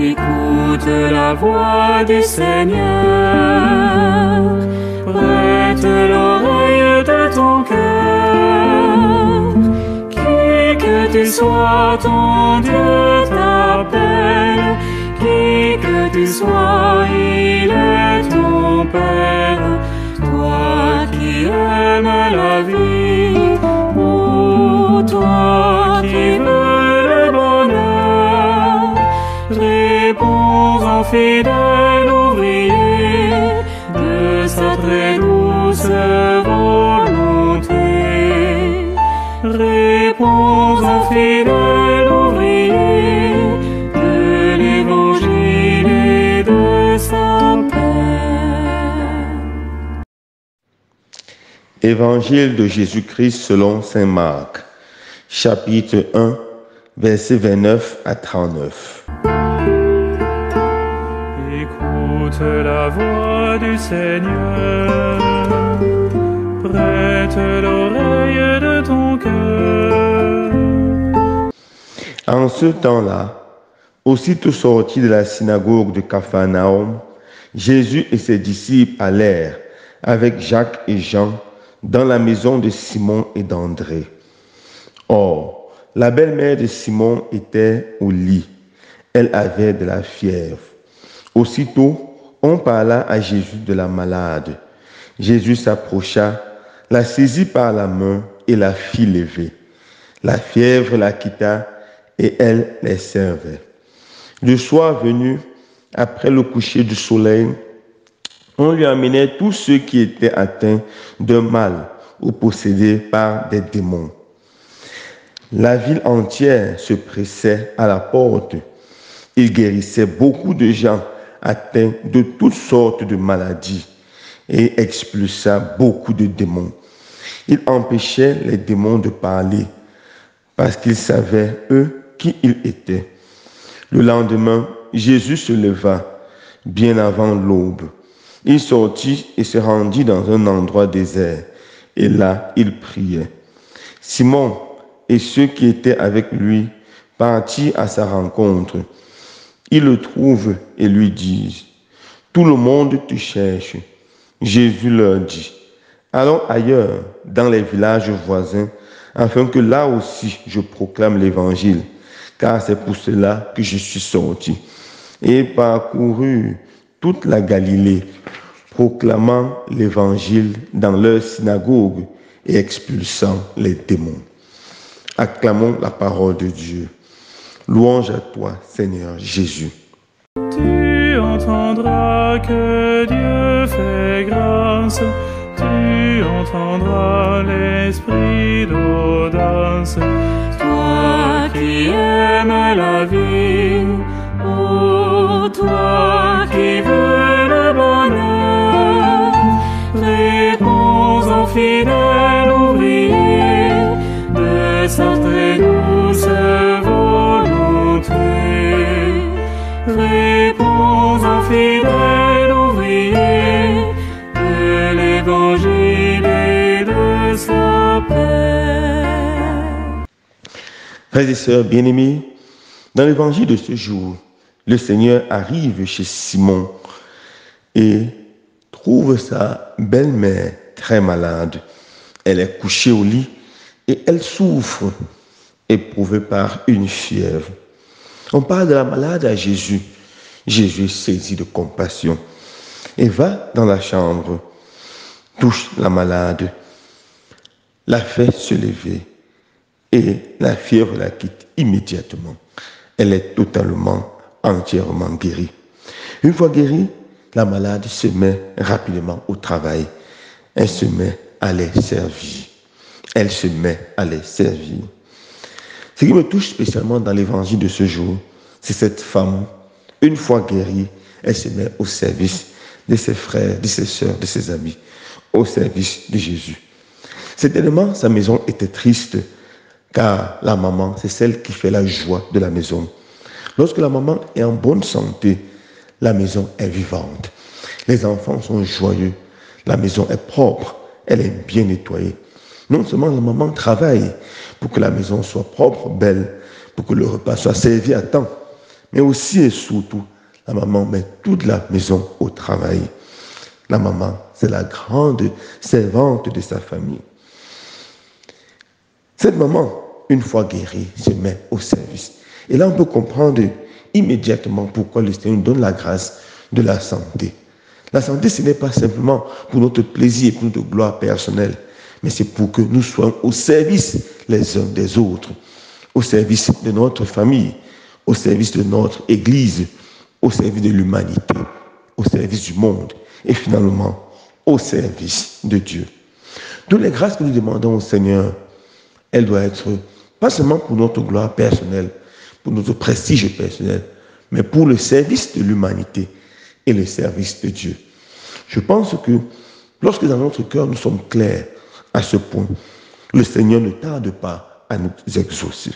Écoute la voix du Seigneur, prête l'oreille de ton cœur. Qui que tu sois, ton Dieu t'appelle. Qui que tu sois, il est ton Père. Toi qui aimes la vie, ou toi qui veux le bonheur, réponds en fidèle ouvrier de sa très douce volonté. Réponds en fidèle ouvrier de l'évangile et de sa paix. Évangile de Jésus-Christ selon saint Marc, chapitre 1, versets 29 à 39. Écoute la voix du Seigneur, prête l'oreille de ton cœur. En ce temps-là, aussitôt sortis de la synagogue de Capharnaüm, Jésus et ses disciples allèrent avec Jacques et Jean dans la maison de Simon et d'André. Or, la belle-mère de Simon était au lit. Elle avait de la fièvre. Aussitôt, on parla à Jésus de la malade. Jésus s'approcha, la saisit par la main et la fit lever. La fièvre la quitta et elle les servait. Le soir venu, après le coucher du soleil, on lui amenait tous ceux qui étaient atteints d'un mal ou possédés par des démons. La ville entière se pressait à la porte. Il guérissait beaucoup de gens atteints de toutes sortes de maladies et expulsa beaucoup de démons. Il empêchait les démons de parler parce qu'ils savaient, eux, qui ils étaient. Le lendemain, Jésus se leva bien avant l'aube. Il sortit et se rendit dans un endroit désert. Et là, il priait. Simon et ceux qui étaient avec lui partirent à sa rencontre. Ils le trouvent et lui disent, « Tout le monde te cherche. » Jésus leur dit, « Allons ailleurs, dans les villages voisins, afin que là aussi je proclame l'évangile, car c'est pour cela que je suis sorti. » Et parcourut toute la Galilée, proclamant l'évangile dans leur synagogue et expulsant les démons. Acclamons la parole de Dieu. Louange à toi, Seigneur Jésus. Tu entendras que Dieu fait grâce, tu entendras l'esprit d'audace. Toi qui aimes la vie, ô toi qui veux le bonheur, réponds en fidèle ouvrier de sa très douce volonté. Réponds en fidèle ouvrier de l'évangile et de sa paix. Frères et sœurs bien-aimés, dans l'évangile de ce jour, le Seigneur arrive chez Simon et trouve sa belle-mère très malade. Elle est couchée au lit et elle souffre, éprouvée par une fièvre. On parle de la malade à Jésus. Jésus est saisi de compassion et va dans la chambre, touche la malade, la fait se lever et la fièvre la quitte immédiatement. Elle est totalement, entièrement guérie. Une fois guérie, la malade se met rapidement au travail. Elle se met à les servir. Elle se met à les servir. Ce qui me touche spécialement dans l'évangile de ce jour, c'est cette femme, une fois guérie, elle se met au service de ses frères, de ses sœurs, de ses amis, au service de Jésus. Certainement, sa maison était triste, car la maman, c'est celle qui fait la joie de la maison. Lorsque la maman est en bonne santé, la maison est vivante. Les enfants sont joyeux, la maison est propre, elle est bien nettoyée. Non seulement la maman travaille pour que la maison soit propre, belle, pour que le repas soit servi à temps, Mais aussi et surtout, la maman met toute la maison au travail. La maman, c'est la grande servante de sa famille. Cette maman, une fois guérie, se met au service. Et là, on peut comprendre immédiatement pourquoi le Seigneur nous donne la grâce de la santé. La santé, ce n'est pas simplement pour notre plaisir, pour notre gloire personnelle, mais c'est pour que nous soyons au service les uns des autres, au service de notre famille, au service de notre Église, au service de l'humanité, au service du monde et finalement au service de Dieu. Toutes les grâces que nous demandons au Seigneur, elles doivent être pas seulement pour notre gloire personnelle, pour notre prestige personnel, mais pour le service de l'humanité et le service de Dieu. Je pense que lorsque dans notre cœur nous sommes clairs à ce point, le Seigneur ne tarde pas à nous exaucer.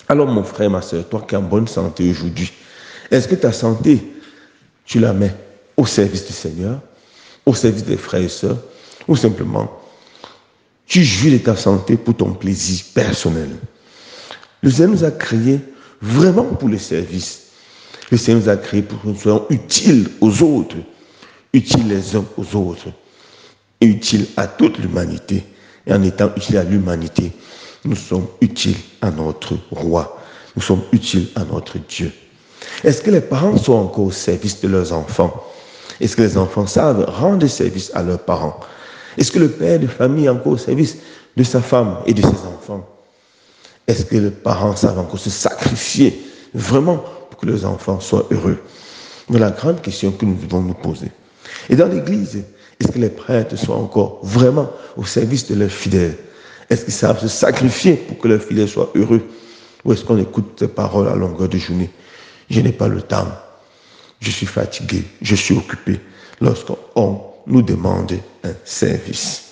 Alors mon frère, ma soeur, toi qui es en bonne santé aujourd'hui, est-ce que ta santé, tu la mets au service du Seigneur, au service des frères et sœurs, ou simplement tu jouis de ta santé pour ton plaisir personnel? Le Seigneur nous a créés vraiment pour le service. Le Seigneur nous a créés pour que nous soyons utiles aux autres, utiles les uns aux autres, et utiles à toute l'humanité. Et en étant utiles à l'humanité, nous sommes utiles à notre roi. Nous sommes utiles à notre Dieu. Est-ce que les parents sont encore au service de leurs enfants? Est-ce que les enfants savent rendre service à leurs parents? Est-ce que le père de famille est encore au service de sa femme et de ses enfants? Est-ce que les parents savent encore se sacrifier vraiment pour que les enfants soient heureux? C'est la grande question que nous devons nous poser. Et dans l'Église, est-ce que les prêtres sont encore vraiment au service de leurs fidèles? Est-ce qu'ils savent se sacrifier pour que leurs fidèles soient heureux? Ou est-ce qu'on écoute ces paroles à longueur de journée? Je n'ai pas le temps. Je suis fatigué. Je suis occupé. Lorsqu'on nous demande un service.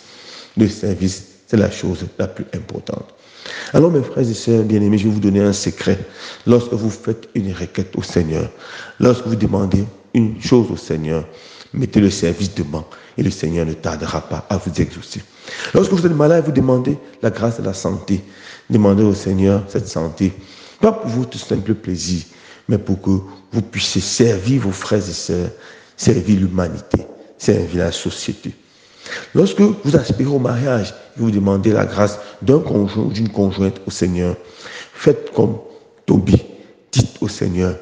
Le service, c'est la chose la plus importante. Alors mes frères et sœurs bien-aimés, je vais vous donner un secret. Lorsque vous faites une requête au Seigneur, lorsque vous demandez une chose au Seigneur, mettez le service devant et le Seigneur ne tardera pas à vous exaucer. Lorsque vous êtes malade, vous demandez la grâce de la santé. Demandez au Seigneur cette santé, pas pour votre simple plaisir, mais pour que vous puissiez servir vos frères et sœurs, servir l'humanité, servir la société. Lorsque vous aspirez au mariage et vous demandez la grâce d'un conjoint ou d'une conjointe au Seigneur, faites comme Tobie, dites au Seigneur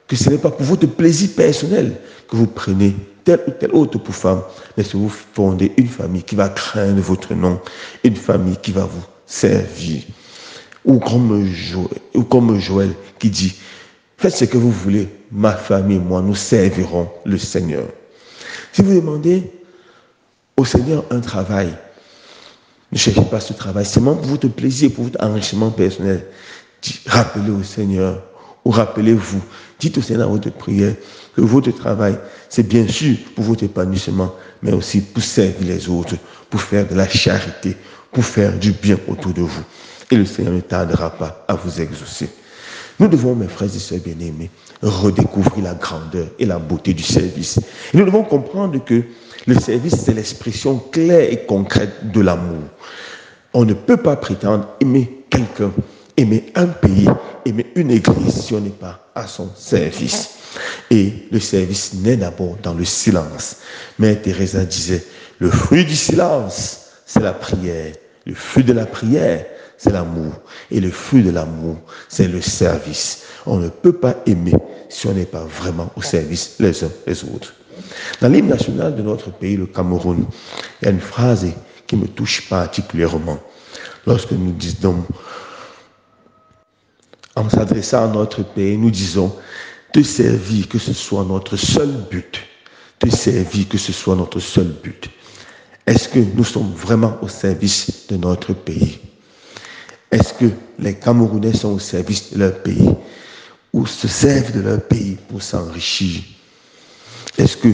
que ce n'est pas pour votre plaisir personnel que vous prenez telle ou telle autre pour femme, mais que vous fondez une famille qui va craindre votre nom, une famille qui va vous servir. Ou comme Joël qui dit, faites ce que vous voulez, ma famille et moi, nous servirons le Seigneur. Si vous demandez au Seigneur un travail, ne cherchez pas ce travail, c'est seulement pour votre plaisir, pour votre enrichissement personnel. Rappelez au Seigneur, ou rappelez-vous, dites au Seigneur dans votre prière que votre travail, c'est bien sûr pour votre épanouissement, mais aussi pour servir les autres, pour faire de la charité, pour faire du bien autour de vous. Et le Seigneur ne tardera pas à vous exaucer. Nous devons, mes frères et sœurs bien-aimés, redécouvrir la grandeur et la beauté du service. Et nous devons comprendre que le service, c'est l'expression claire et concrète de l'amour. On ne peut pas prétendre aimer quelqu'un, aimer un pays, aimer une église si on n'est pas à son service. Et le service naît d'abord dans le silence. Mère Teresa disait, le fruit du silence, c'est la prière. Le fruit de la prière, c'est l'amour. Et le fruit de l'amour, c'est le service. On ne peut pas aimer si on n'est pas vraiment au service les uns les autres. Dans l'hymne national de notre pays, le Cameroun, il y a une phrase qui me touche particulièrement. Lorsque nous disons, en s'adressant à notre pays, nous disons, te servir que ce soit notre seul but. Te servir que ce soit notre seul but. Est-ce que nous sommes vraiment au service de notre pays? Est-ce que les Camerounais sont au service de leur pays ou se servent de leur pays pour s'enrichir? Est-ce que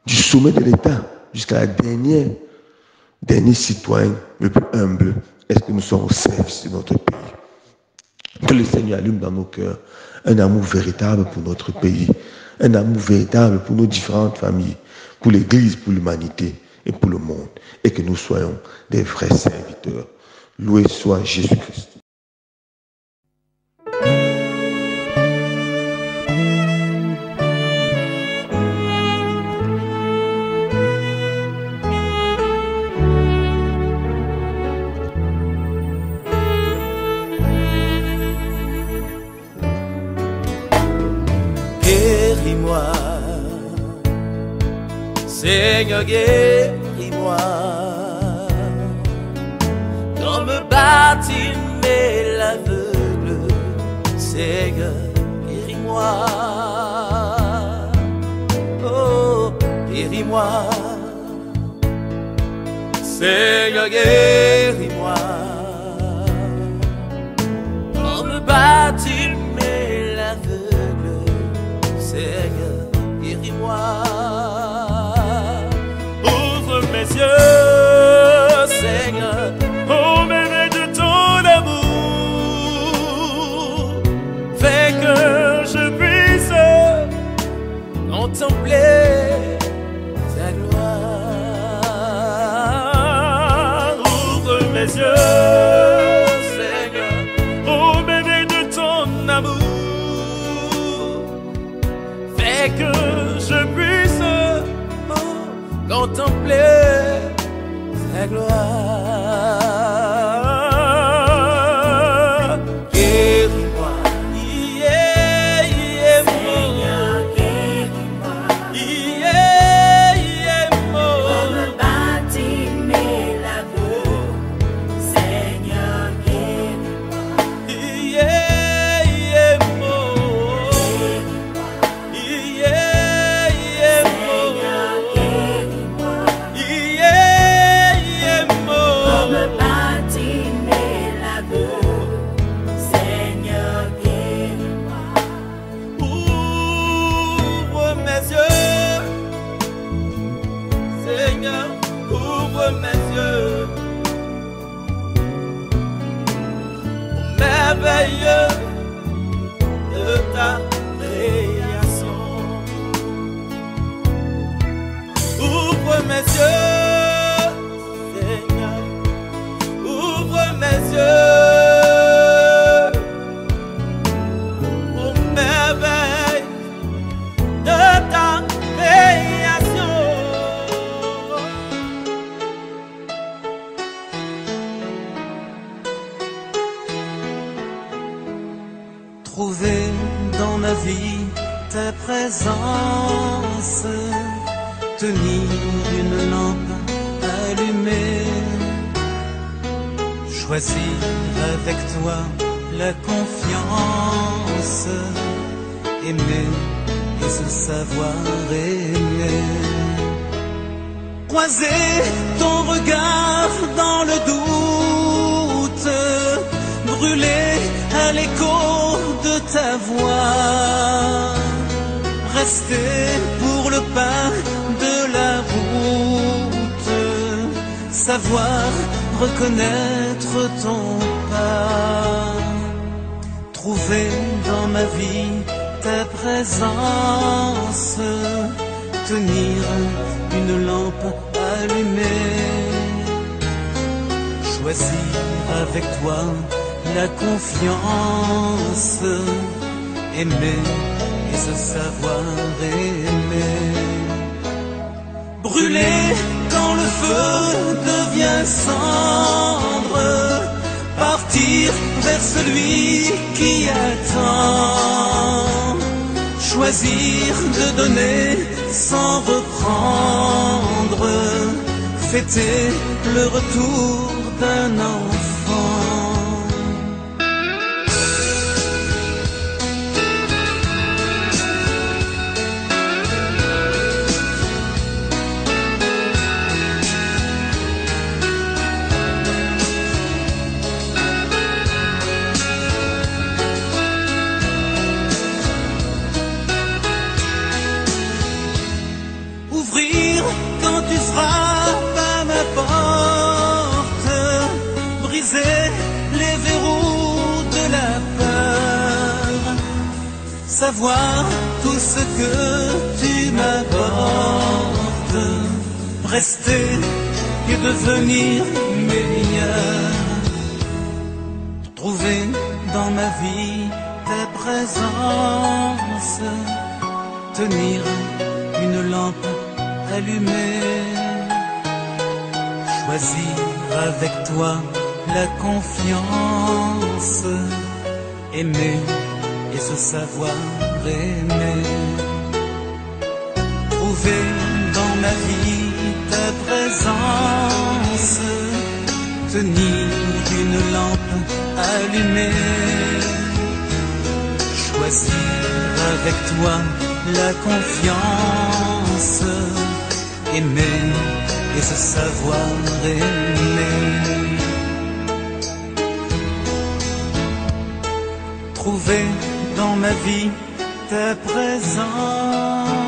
du sommet de l'État jusqu'à la dernier citoyen le plus humble, est-ce que nous sommes au service de notre pays? Que le Seigneur allume dans nos cœurs un amour véritable pour notre pays, un amour véritable pour nos différentes familles, pour l'Église, pour l'humanité et pour le monde, et que nous soyons des vrais serviteurs. Loué soit Jésus-Christ. Seigneur, guéris-moi. Comme Bartimée l'aveugle, Seigneur, guéris-moi. Oh, guéris-moi. Seigneur, guéris-moi. Comme Bartimée l'aveugle, Seigneur, guéris-moi. Ouvre mes yeux, Seigneur, au merveille de ton amour. Fais que je puisse contempler ta gloire. Ouvre mes yeux, Seigneur, au merveille de ton amour. Fais que je puisse contempler ta gloire. Guéris-moi, yeah, yeah, Seigneur, guéris-moi, yeah, yeah, comme Bartimée l'aveugle, Seigneur, guéris-moi, yeah, yeah, yeah, yeah, Seigneur, guéris-moi, yeah, yeah, comme Bartimée l'aveugle, Seigneur, guéris-moi. Ouvre mes yeux, Seigneur, ouvre mes yeux, au merveilleux de ta création. Ouvre mes yeux, Seigneur, ouvre mes yeux, aux merveilles de ta création. Trouver dans ma vie ta présence, tenir une lampe allumée, choisir avec toi la confiance, aimer et se savoir aimer. Croiser ton regard dans le doute, brûler à l'écho de ta voix, rester pour le pas de la route, savoir reconnaître ton pas. Trouver dans ma vie ta présence, tenir une lampe allumée, choisir avec toi la confiance, aimer et se savoir aimer. Brûler quand le feu devient cendre, partir vers celui qui attend, choisir de donner sans reprendre, fêter le retour d'un enfant. Ouvrir quand tu frappes à ma porte, briser les verrous de la peur, savoir tout ce que tu m'apportes, rester et devenir meilleur. Trouver dans ma vie ta présence, tenir une lampe allumée, choisir avec toi la confiance, aimer et se savoir aimer. Trouver dans ma vie ta présence, tenir une lampe allumée, choisir avec toi la confiance, aimer et se savoir aimer. Trouver dans ma vie ta présence,